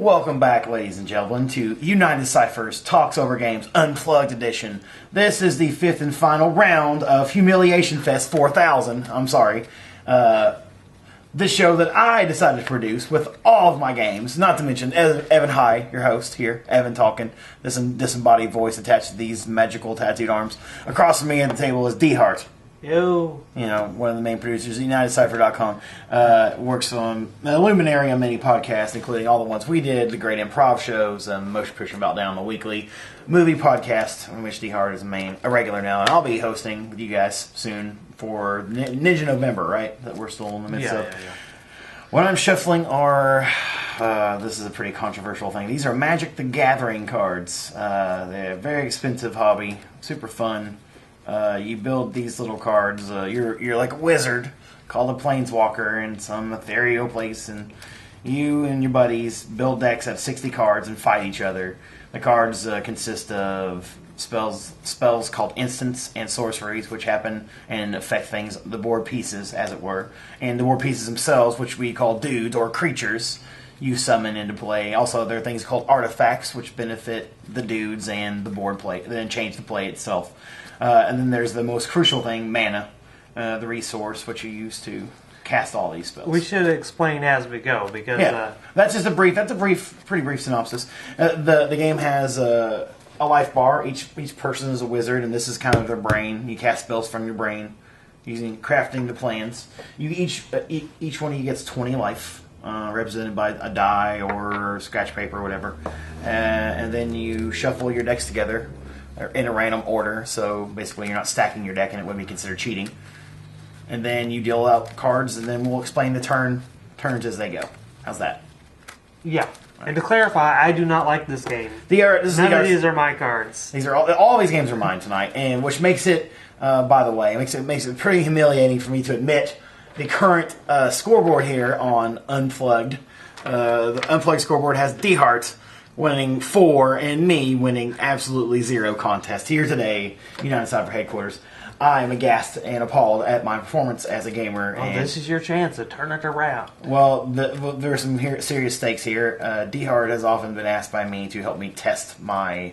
Welcome back, ladies and gentlemen, to Unitedcypher's Talks Over Games Unplugged edition. This is the fifth and final round of Humiliation Fest 4000. I'm sorry. This show that I decided to produce with all of my games, not to mention Evan High, your host here, Evan talking, this disembodied voice attached to these magical tattooed arms. Across from me at the table is D Hart. Yo. You know, one of the main producers, Unitedcypher.com, works on the luminary on many podcasts, including all the ones we did, the Great Improv Shows, Motion Picture Meltdown, the weekly movie podcast, in which D Hart is a regular now, and I'll be hosting with you guys soon for Ninja November, right? That we're still in the midst of. Yeah. What I'm shuffling are, this is a pretty controversial thing. These are Magic the Gathering cards. They're a very expensive hobby, super fun. You build these little cards. You're like a wizard called a planeswalker in some ethereal place, and you and your buddies build decks of 60 cards and fight each other. The cards consist of spells called instants and sorceries, which happen and affect things, the board pieces, as it were, and the board pieces themselves, which we call dudes or creatures. You summon into play. Also, there are things called artifacts, which benefit the dudes and the board play, then change the play itself. And then there's the most crucial thing, mana, the resource which you use to cast all these spells. We should explain as we go because that's just pretty brief synopsis. The game has a life bar. Each person is a wizard, and this is kind of their brain. You cast spells from your brain using crafting the plans. Each one of you gets 20 life, represented by a die or scratch paper or whatever, and then you shuffle your decks together in a random order, so basically you're not stacking your deck and it would be considered cheating. And then you deal out cards, and then we'll explain the turns as they go. How's that? Yeah. Right. And to clarify, I do not like this game. None of these are my cards. These are all these games are mine tonight, and which makes it, by the way, makes it pretty humiliating for me to admit the current scoreboard here on Unplugged. The Unplugged scoreboard has D Hart winning 4 and me winning absolutely 0 contest here today, Unitedcypher headquarters. I am aghast and appalled at my performance as a gamer. Oh, this is your chance to turn it around. Well, there are some serious stakes here. D Hart has often been asked by me to help me test my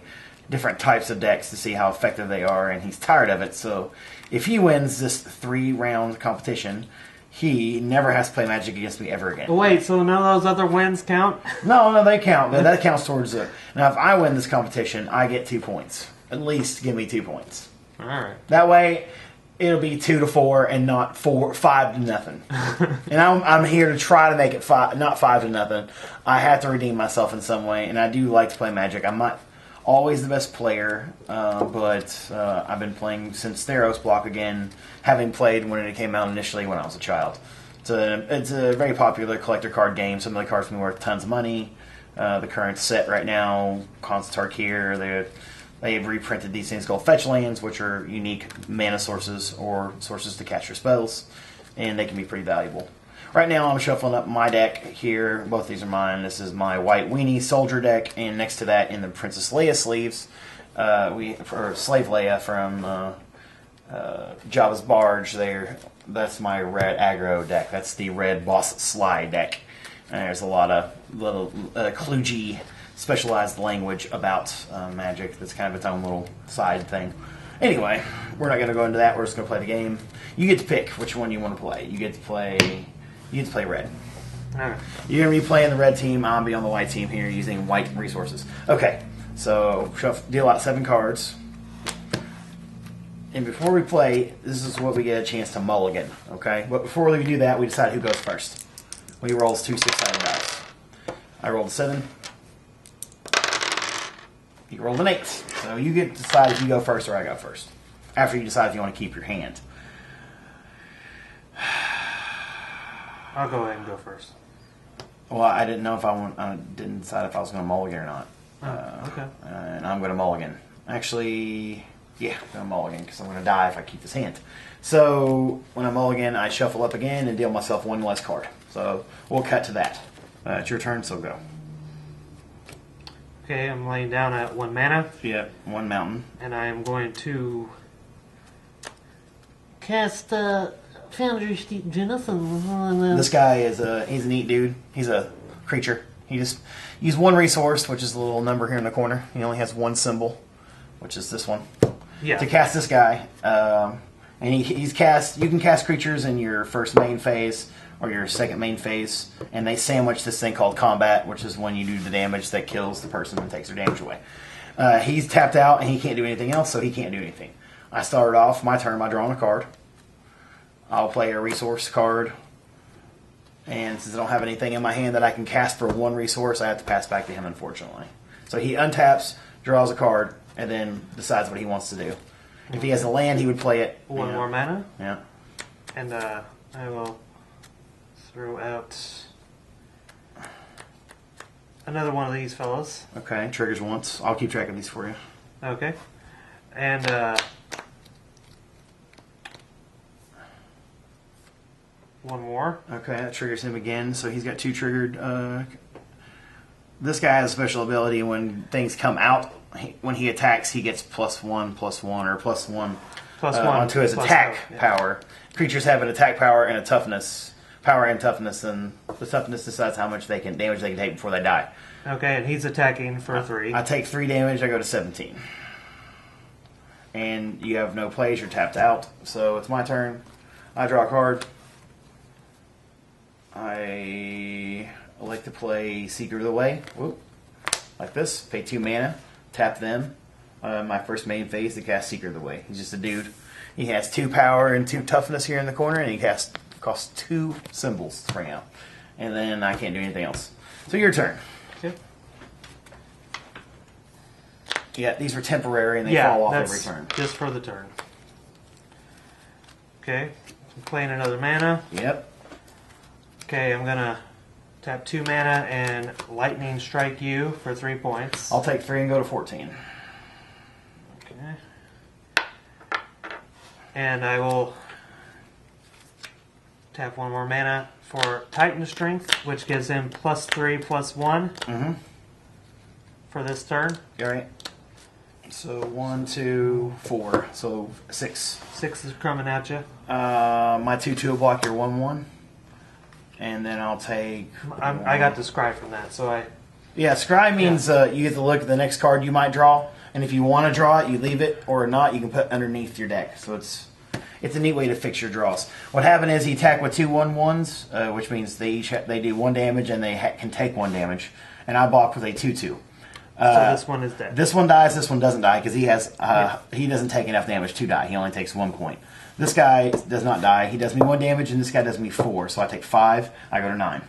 different types of decks to see how effective they are, and he's tired of it. So if he wins this 3-round competition, he never has to play Magic against me ever again. Wait, so none of those other wins count? No, they count. That counts towards it. Now, if I win this competition, I get 2 points. At least give me 2 points. All right. That way, it'll be 2-4 and not 5-0. And I'm here to try to make it not 5-0. I have to redeem myself in some way, and I do like to play Magic. I'm not always the best player, but I've been playing since Theros Block again, having played when it came out initially when I was a child. It's a very popular collector card game. Some of the cards can be worth tons of money. The current set right now, Constant Tarkir, they've reprinted these things called fetch lands, which are unique mana sources or sources to cast your spells, and they can be pretty valuable. Right now, I'm shuffling up my deck here. Both these are mine. This is my White Weenie Soldier deck, and next to that, in the Princess Leia sleeves, or Slave Leia from Jabba's Barge. That's my red aggro deck. That's the red Boss Slide deck. And there's a lot of little kludgy, specialized language about Magic. That's kind of its own little side thing. Anyway, we're not going to go into that. We're just going to play the game. You get to pick which one you want to play. You get to play red. All right. You're going to be playing the red team. I'll be on the white team here using white resources. Okay, so deal out 7 cards. And before we play, this is what we get a chance to mulligan. Okay, but before we do that, we decide who goes first. We roll 2 6-sided dice. I rolled a 7. You rolled an 8. So you get to decide if you go first or I go first. After you decide if you want to keep your hand. I'll go ahead and go first. Well, I didn't know if I didn't decide if I was going to mulligan or not. Okay. And I'm going to mulligan. Actually, yeah, I'm going to mulligan because I'm going to die if I keep this hand. So when I mulligan, I shuffle up again and deal myself 1 less card. So we'll cut to that. It's your turn, so go. Okay, I'm laying down at 1 mana. Yeah, 1 mountain. And I am going to cast Foundry Steep Genus. This guy is he's a neat dude. He's a creature. He just use one resource, which is the little number here in the corner. He only has one symbol, which is this one, to cast this guy. And he's cast. You can cast creatures in your first main phase or your second main phase, and they sandwich this thing called combat, which is when you do the damage that kills the person and takes their damage away. He's tapped out, and he can't do anything else, so he can't do anything. I started off my turn by drawing a card. I'll play a resource card, and since I don't have anything in my hand that I can cast for one resource, I have to pass back to him, unfortunately. So he untaps, draws a card, and then decides what he wants to do. If he has a land, he would play it. One more mana. Yeah. And I will throw out another one of these fellas. Okay, triggers once. I'll keep track of these for you. Okay. And one more. Okay, that triggers him again, so he's got 2 triggered. This guy has a special ability when things come out. When he attacks, he gets +1/+1 or +1 onto his attack power. Creatures have an attack power and a toughness. Power and toughness, and the toughness decides how much damage they can take before they die. Okay, and he's attacking for 3. I take 3 damage, I go to 17. And you have no plays, you're tapped out. So it's my turn. I draw a card. I like to play Seeker of the Way. Whoop. Like this. Pay 2 mana. Tap them. My first main phase to cast Seeker of the Way. He's just a dude. He has 2 power and 2 toughness here in the corner, and he costs 2 symbols to bring out. And then I can't do anything else. So your turn. Okay. Yeah, these are temporary and they fall off every turn. Just for the turn. Okay. I'm playing another mana. Yep. Okay, I'm gonna tap 2 mana and lightning strike you for 3 points. I'll take 3 and go to 14. Okay. And I will tap 1 more mana for Titan Strength, which gives him +3/+1 for this turn. Alright. So 1, 2, 4. So 6. 6 is coming at you. My 2/2 will block your 1/1. And then I'll take... I got the scry from that, so I... Yeah, scry means you get to look at the next card you might draw, and if you want to draw it, you leave it, or not, you can put it underneath your deck. So it's a neat way to fix your draws. What happened is he attacked with 2 1/1s, which means they do 1 damage and they can take 1 damage, and I blocked with a 2/2. So this one is dead. This one dies. This one doesn't die because he has he doesn't take enough damage to die. He only takes 1 point. This guy does not die. He does me 1 damage, and this guy does me 4. So I take 5. I go to 9.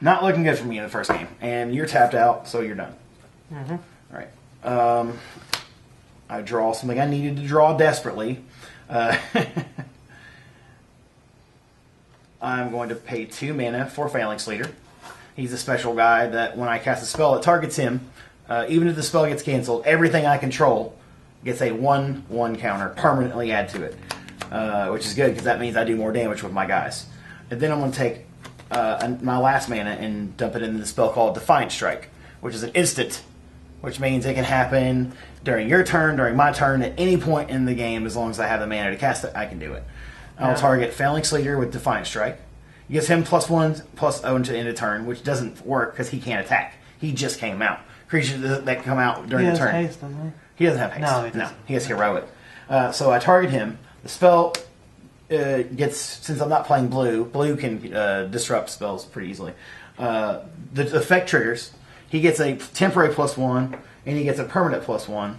Not looking good for me in the first game. And you're tapped out, so you're done. All right. I draw something I needed to draw desperately. I'm going to pay 2 mana for Phalanx Leader. He's a special guy that when I cast a spell, it targets him. Even if the spell gets canceled, everything I control gets a 1/1 counter permanently add to it, which is good because that means I do more damage with my guys. And then I'm going to take my last mana and dump it into the spell called Defiant Strike, which is an instant, which means it can happen during your turn, during my turn, at any point in the game. As long as I have the mana to cast it, I can do it. I'll target Phalanx Leader with Defiant Strike. It gives him +1/+0 until the end of turn, which doesn't work because he can't attack. He just came out. Creatures that come out during the turn. He has haste, doesn't he? He doesn't have haste. No, he doesn't. He has Heroic. So I target him. The spell gets, since I'm not playing blue can disrupt spells pretty easily. The effect triggers. He gets a temporary +1, and he gets a permanent +1.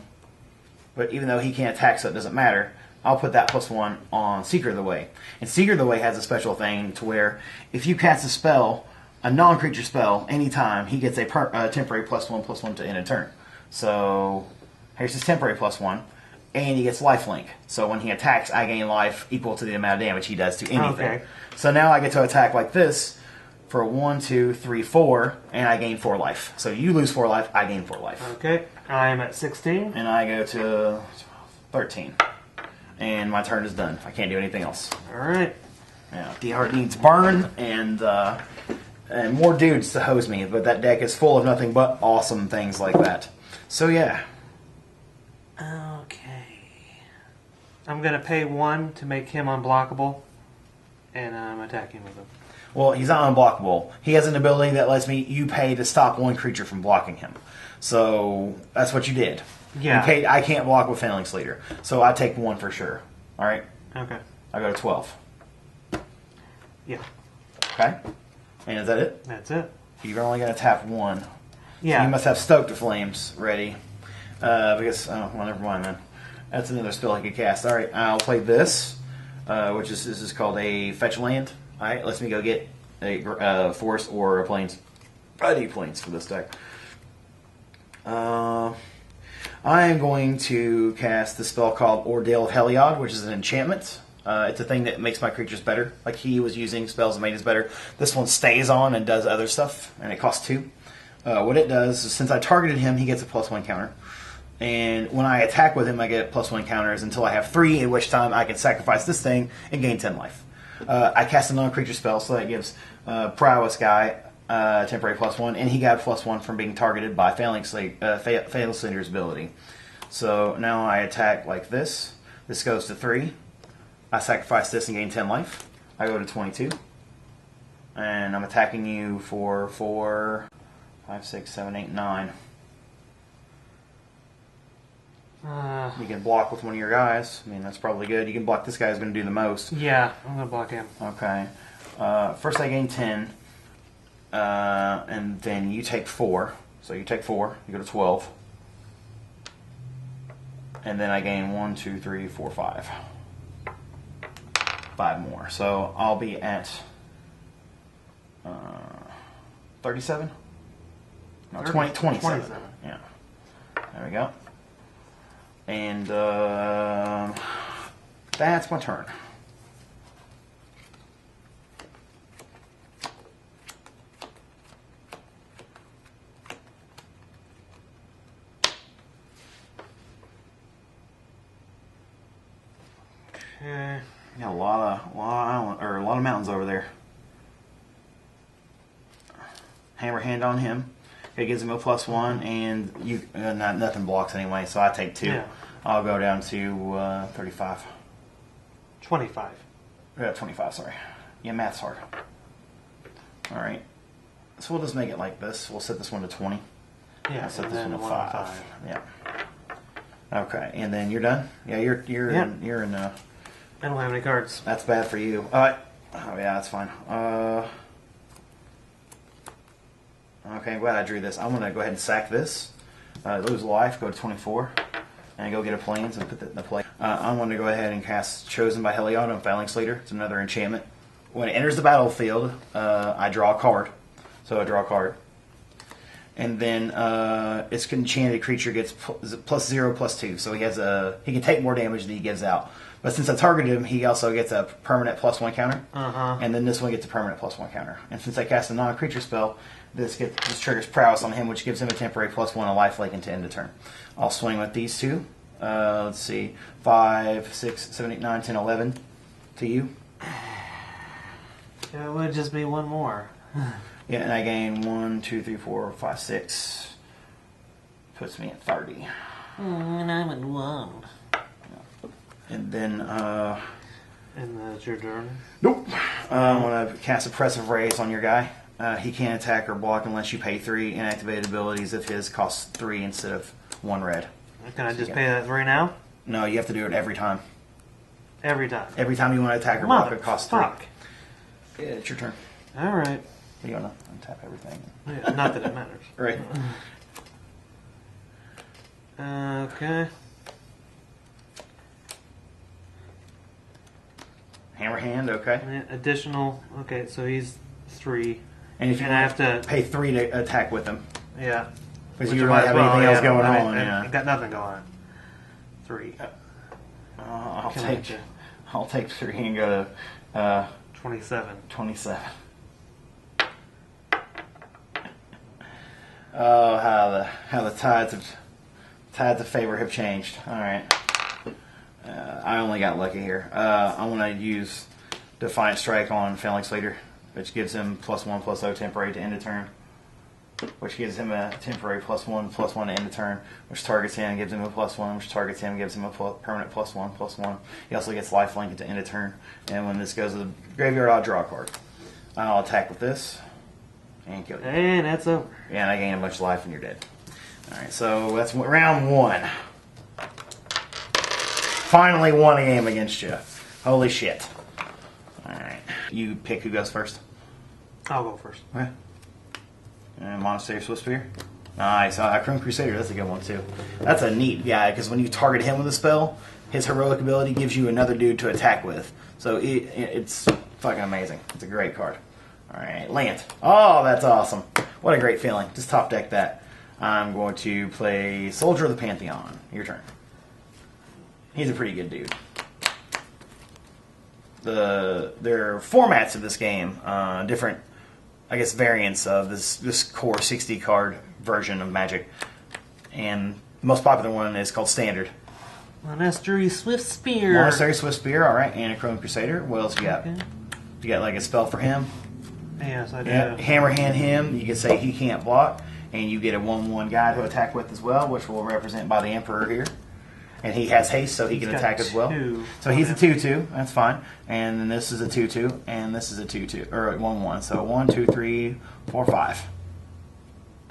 But even though he can't attack, so it doesn't matter, I'll put that +1 on Seeker of the Way. And Seeker of the Way has a special thing to where if you cast a spell, a non-creature spell, anytime, he gets a temporary +1/+1 to end a turn. So here's his temporary +1, and he gets lifelink. So when he attacks, I gain life equal to the amount of damage he does to anything. Okay. So now I get to attack like this for 1, 2, 3, 4, and I gain 4 life. So you lose 4 life, I gain 4 life. Okay, I'm at 16. And I go to 13. And my turn is done. I can't do anything else. Alright. Yeah, DR needs burn and more dudes to hose me, but that deck is full of nothing but awesome things like that. So yeah. Okay. I'm going to pay 1 to make him unblockable, and I'm attacking with him. Well, he's not unblockable. He has an ability that lets you pay to stop one creature from blocking him. So that's what you did. Yeah. You paid, I can't block with Phalanx Leader. So I take 1 for sure. All right? Okay. I go to 12. Yeah. Okay? And is that it? That's it. You're only going to tap 1. Yeah. So you must have Stoke the Flames ready. Because, oh, well, never mind then. That's another spell I could cast. All right, I'll play this, which is this is called a fetch land. All right, lets me go get a forest or a plains. I need plains for this deck. I am going to cast the spell called Ordeal of Heliod, which is an enchantment. It's a thing that makes my creatures better. Like he was using spells that made his better. This one stays on and does other stuff, and it costs 2. What it does is, since I targeted him, he gets a +1 counter. And when I attack with him, I get +1 counters until I have 3, at which time I can sacrifice this thing and gain 10 life. I cast a non-creature spell, so that gives Prowess guy temporary +1, and he got +1 from being targeted by Phalanx Leader's ability. So now I attack like this. This goes to 3. I sacrifice this and gain 10 life. I go to 22. And I'm attacking you for 4, 5, 6, 7, 8, 9. You can block with one of your guys. I mean, that's probably good. You can block this guy who's going to do the most. Yeah, I'm going to block him. Okay. First I gain 10. And then you take 4. So you take 4. You go to 12. And then I gain 1, 2, 3, 4, 5. 5 more. So I'll be at 37? No, 27. 27. Yeah. There we go. And that's my turn. Okay. Got a lot of mountains over there. Hammer hand on him. It gives him a +1, and nothing blocks anyway, so I take 2. Yeah. I'll go down to 35. 25. 25, sorry. Yeah, math's hard. Alright. So we'll just make it like this. We'll set this one to 20. Yeah, I'll set and this then one to one 5. 5. Yeah. Okay, and then you're done? Yeah, you're in I don't have any cards. that's bad for you. Oh yeah, that's fine. Okay, I'm glad I drew this. I'm going to go ahead and sack this. Lose life, go to 24. And go get a plains and put that in the play. I'm going to go ahead and cast Chosen by Heliod on Phalanx Leader. It's another enchantment. When it enters the battlefield, I draw a card. So I draw a card. And then its enchanted creature gets +0/+2. So he can take more damage than he gives out. But since I targeted him, he also gets a permanent +1 counter. And then this one gets a permanent +1 counter. And since I cast a non-creature spell, this triggers Prowess on him, which gives him a temporary +1 and lifelink until end of turn. I'll swing with these 2. Let's see. 5, 6, 7, 8, 9, 10, 11 to you. It would just be one more. Yeah, and I gain 1, 2, 3, 4, 5, 6. Puts me at 30. And I'm at 1. And then, And that's your turn? nope. I'm going to cast Oppressive Rays on your guy. He can't attack or block unless you pay 3. Inactivated abilities of his cost 3 instead of 1 red. Can I just pay that 3 now? No, you have to do it every time. Every time. Every time you want to attack or block, it costs 3. Fuck. Yeah, it's your turn. Alright. You want to untap everything. Yeah, not that it matters. Right. Okay. Hammer hand, okay. And additional. Okay, so he's 3. And if you And I have to pay 3 to attack with him. Yeah. Because Which you I don't might have as well, anything else yeah, going I on. I got nothing going on. 3. I'll take 3 and go to 27. 27. Oh, how the tides of favor have changed. All right. I only got lucky here. I want to use Defiant Strike on Phalanx Leader, which gives him +1/+0 temporary to end of turn. Which gives him a temporary +1/+1 to end of turn, which targets him and gives him a +1, which targets him and gives him a permanent +1/+1. He also gets lifelink at the end of turn. And when this goes to the graveyard, I'll draw a card. I'll attack with this and kill you. And that's over. Yeah, and I gain a bunch of life and you're dead. Alright, so that's round 1. Finally won a game against you. Holy shit. Alright. You pick who goes first. I'll go first. Okay. And Monastery Swift Spear. Nice. Chrome Crusader, that's a good one too. That's a neat guy, because when you target him with a spell, his heroic ability gives you another dude to attack with. So it's fucking amazing. It's a great card. Alright, land. Oh, that's awesome. What a great feeling. Just top deck that. I'm going to play Soldier of the Pantheon. Your turn. He's a pretty good dude. There are formats of this game, different, I guess, variants of this core 60 card version of Magic, and the most popular one is called Standard. Monastery Swift Spear. Monastery Swift Spear, all right, and a Chrome Crusader. What else you got? Okay. You got like a spell for him? Yes, I do. Yeah. Hammer hand him. You can say he can't block, and you get a 1/1 guy to attack with as well, which will represent by the Emperor here. And he has haste, so he can attack as well. So he's a 2/2. That's fine. And then this is a 2/2, and this is a 2/2 or a 1/1. So 1, 2, 3, 4, 5.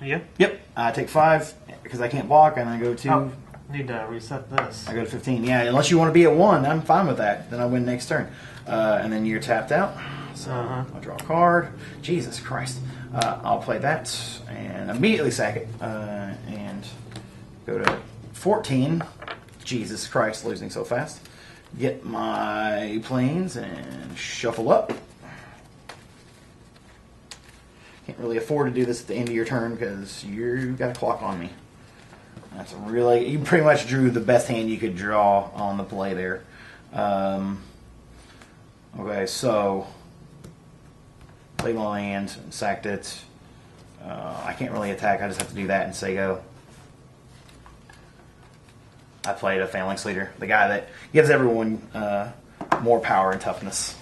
Yeah. Yep. I take 5 because I can't block, and I go to. Oh, need to reset this. I go to 15. Yeah, unless you want to be at 1, I'm fine with that. Then I win next turn. And then you're tapped out. So I'll draw a card. Jesus Christ. I'll play that and immediately sack it and go to 14. Jesus Christ, losing so fast. Get my planes and shuffle up. Can't really afford to do this at the end of your turn because you've got a clock on me. That's really, you pretty much drew the best hand you could draw on the play there. Okay, so played my land, sacked it. I can't really attack, I just have to do that and say go. I played a Phalanx Leader, the guy that gives everyone more power and toughness.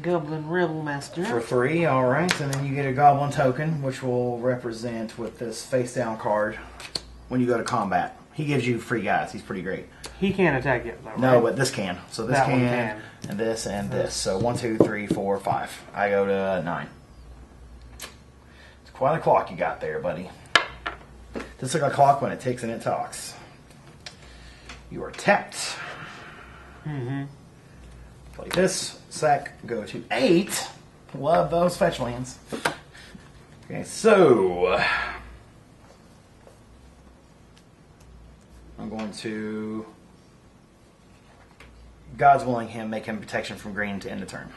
Goblin Rebel Master. For 3, alright, and then you get a Goblin token, which will represent with this face down card when you go to combat. He gives you free guys, he's pretty great. He can't attack yet, though, right? No, but this can. So this That one can, and this, and this. So 1, 2, 3, 4, 5. I go to 9. It's quite a clock you got there, buddy. Just like a clock when it ticks and it talks. You are tapped. Mm-hmm. Play this, sack, go to 8. Love those fetch lands. Okay, so I'm going to God's willing him, make him protection from green to end the turn,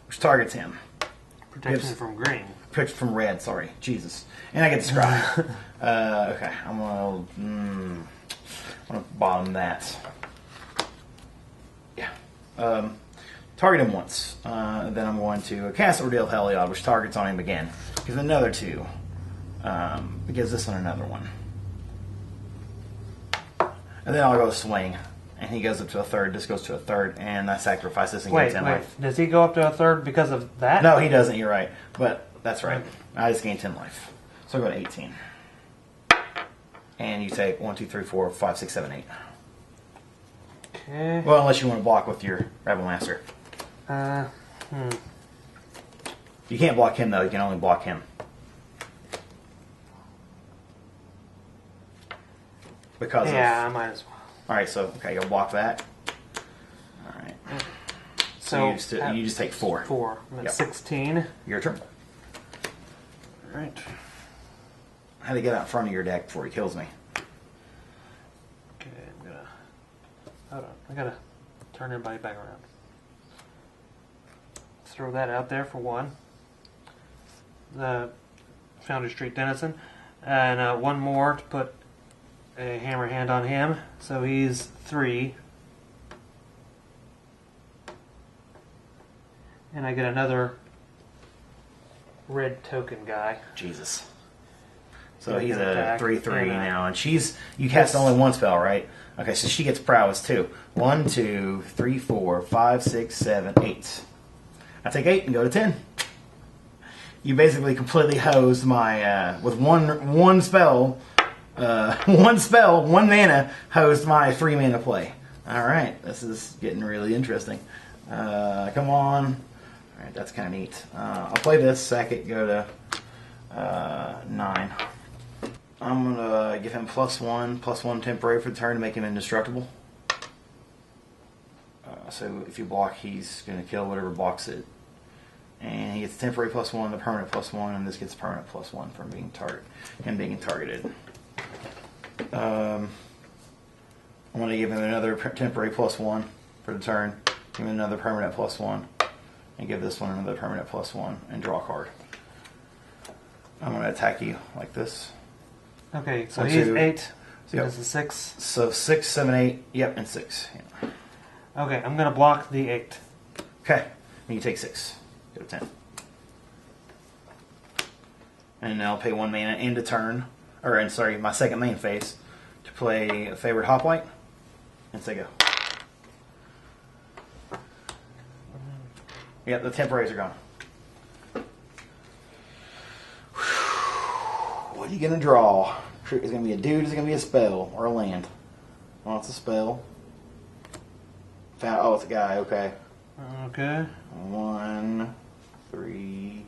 which targets him. Protection from green. Protection from red, sorry. Jesus. And I get the scry. Okay, I'm gonna bottom that. Yeah. Target him once. Then I'm going to cast Ordeal Heliod, which targets on him again. Gives another 2. It gives this one another 1. And then I'll go swing. And he goes up to a 3rd. This goes to a 3rd. And I sacrifice this and get 10 life. Does he go up to a 3rd because of that? No, he doesn't. You're right. But that's right. I just gained 10 life. So I go to 18. And you take 1, 2, 3, 4, 5, 6, 7, 8. Okay. Well, unless you want to block with your Rebel Master. You can't block him, though. You can only block him. Because I might as well. Alright, so, okay, you'll block that. Alright. So you just take 4. 4. I'm at Yep. 16. Your turn. Alright. I had to get out in front of your deck before he kills me. Okay, I'm gonna... Hold on. I gotta turn everybody back around. Throw that out there for 1. The Foundry Street Denizen. And 1 more to put a hammer hand on him. So he's 3. And I get another red token guy. Jesus. So he's a Attack. 3/3 Yeah. now, and you cast only one spell, right? Okay, so she gets prowess too. 1, 2, 3, 4, 5, 6, 7, 8. I take 8 and go to 10. You basically completely hosed my with one spell, one mana hosed my 3 mana play. All right, this is getting really interesting. Come on. All right, that's kind of neat. I'll play this, sack it, go to 9. I'm going to give him +1 temporary for the turn to make him indestructible. So if you block, he's going to kill whatever blocks it. And he gets temporary +1, the permanent +1, and this gets permanent +1 from being targeted. I'm going to give him another temporary +1 for the turn, give him another permanent +1, and give this one another permanent +1, and draw a card. I'm going to attack you like this. Okay, so 1, he's 2. 8. So Yep. this is 6. So 6, 7, 8. Yep, and 6. Yeah. Okay, I'm going to block the 8. Okay, and you take 6. Go to 10. And now I'll pay 1 mana end a turn, my second main phase, to play a favorite hoplite, and say go. Yep, the temporaries are gone. What are you going to draw? Is it going to be a dude? Is it going to be a spell or a land? Oh, it's a spell. Oh, it's a guy. Okay. Okay. 1, 3,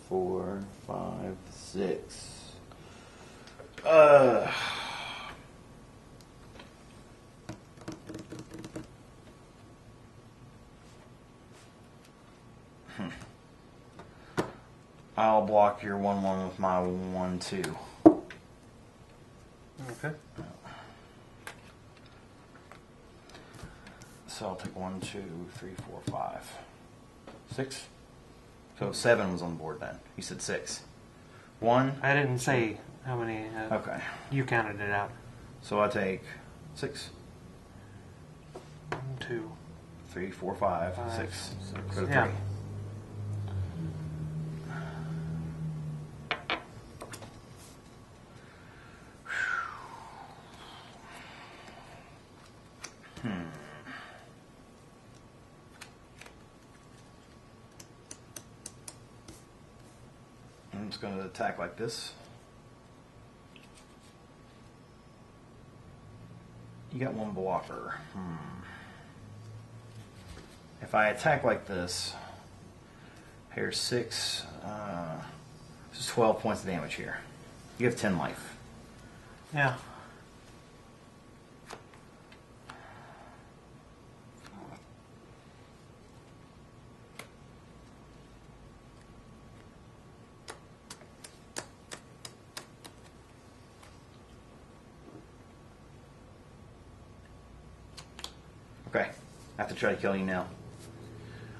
4, 5, 6. I'll block your 1/1 with my 1/2. Okay. So I'll take 1, 2, 3, 4, 5, 6. So 7 was on the board then. You said 6. 1. I didn't say how many. Okay. You counted it out. So I take 6, 1, 2, 3, 4, 5, 5, 6. 6. Go to 3. Yeah. I'm just going to attack like this. You got 1 blocker. If I attack like this, here's 6. This is 12 points of damage here. You have 10 life. Yeah. Okay, I have to try to kill you now.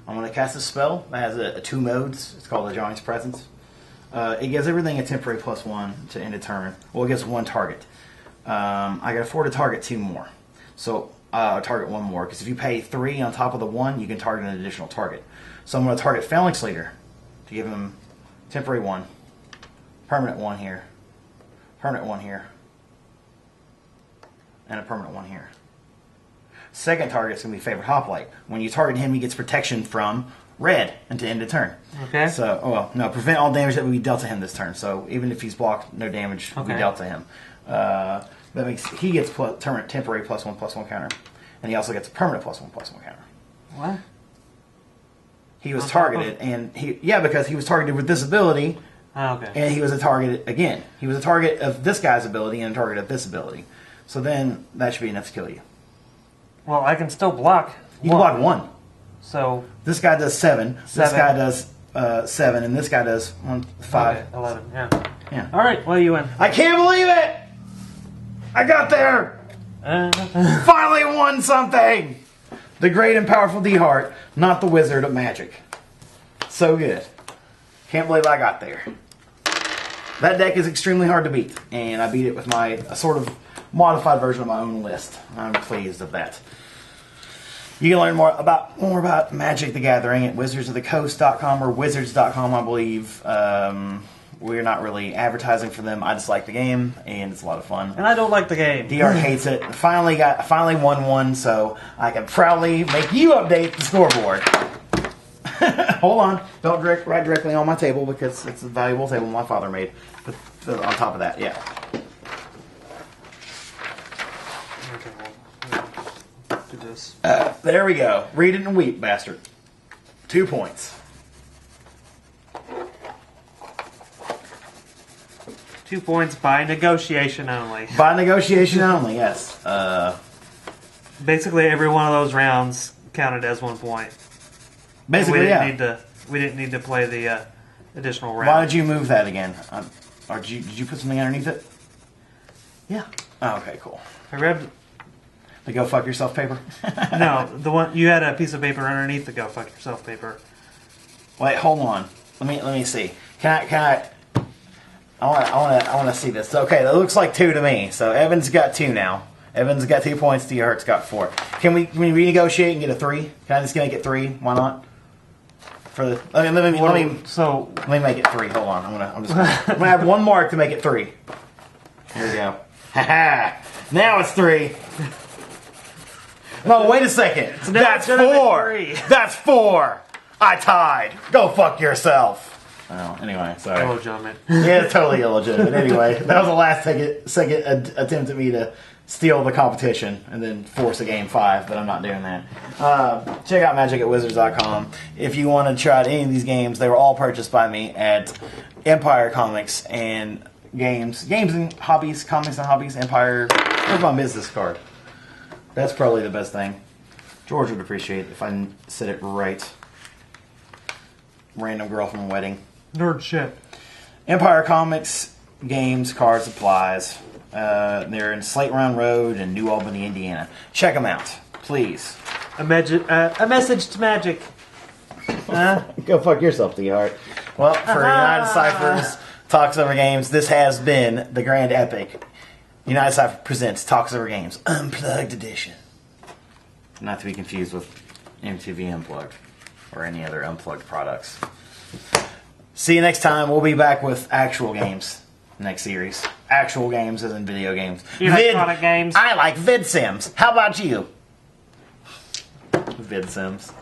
I'm going to cast a spell that has 2 modes. It's called the Giant's Presence. It gives everything a temporary +1 to end a turn. Well, it gives 1 target. I can afford to target 2 more. So target 1 more, because if you pay 3 on top of the 1, you can target an additional target. So I'm going to target Phalanx Leader to give him temporary 1, permanent 1 here, permanent 1 here, and a permanent 1 here. Second target is going to be Favorite Hoplite. When you target him, he gets protection from red until end of turn. Okay. So, prevent all damage that would be dealt to him this turn. So even if he's blocked, no damage will be dealt to him. That makes he gets temporary +1/+1 counter, and he also gets a permanent +1/+1 counter. What? He was targeted, and because he was targeted with this ability, Okay. and he was a target again. He was a target of this guy's ability and a target of this ability. So then that should be enough to kill you. Well, I can still block. You can block 1. So this guy does 7. This guy does 7, and this guy does 5. Okay, 11. Yeah. Yeah. All right. Well, you win. I can't believe it! I got there! Finally won something! The great and powerful D-Heart, not the Wizard of Magic. So good. Can't believe I got there. That deck is extremely hard to beat, and I beat it with a sort of modified version of my own list. I'm pleased of that. You can learn more about Magic the Gathering at wizardsofthecoast.com or wizards.com, I believe. We're not really advertising for them. I just like the game, and it's a lot of fun. And I don't like the game. DR hates it. Finally won one, so I can proudly make you update the scoreboard. Hold on. Don't write directly on my table because it's a valuable table my father made. But on top of that, yeah. Okay, well, do this. There we go. Read it and weep, bastard. 2 points. 2 points by negotiation only. By negotiation only, yes. Basically, every one of those rounds counted as 1 point. Basically, We didn't need to play the additional round. Why did you move that again? Or did you put something underneath it? Yeah. Oh, okay, cool. I grabbed. The go fuck yourself paper? No, the one you had a piece of paper underneath the go fuck yourself paper. Wait, hold on. Let me see. Can I want to see this. Okay, that looks like 2 to me. So Evan's got 2 now. Evan's got 2 points. D-Hart's got 4. Can we renegotiate and get a 3? Can I just make it 3? Why not? For the let me make it 3. Hold on. I'm gonna have 1 mark to make it 3. Here we go. Haha. Now it's 3. No, wait a second. That's 4. That's 4. I tied. Go fuck yourself. Oh, anyway, sorry. Illegitimate. Yeah, it's totally illegitimate. Anyway, that was the last second attempt at me to steal the competition and then force a game 5, but I'm not doing that. Check out magic@wizards.com. If you want to try any of these games, they were all purchased by me at Empire Comics and Games and Hobbies, Comics and Hobbies, Empire. Where's my business card? That's probably the best thing. George would appreciate it if I said it right. Random girl from a wedding. Nerd shit. Empire Comics, Games, Cards, Supplies. They're in Slate Run Road in New Albany, Indiana. Check them out, please. A message to Magic. Go fuck yourself, D-Hart. Well, for Unitedcypher's Talks Over Games, this has been the grand epic. Unitedcypher presents Talks Over Games Unplugged Edition. Not to be confused with MTV Unplugged or any other Unplugged products. See you next time. We'll be back with actual games next series. Actual games as in video games. Electronic games. I like Vid Sims. How about you? Vid Sims.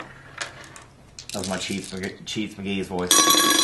That was my Chief McGee's voice.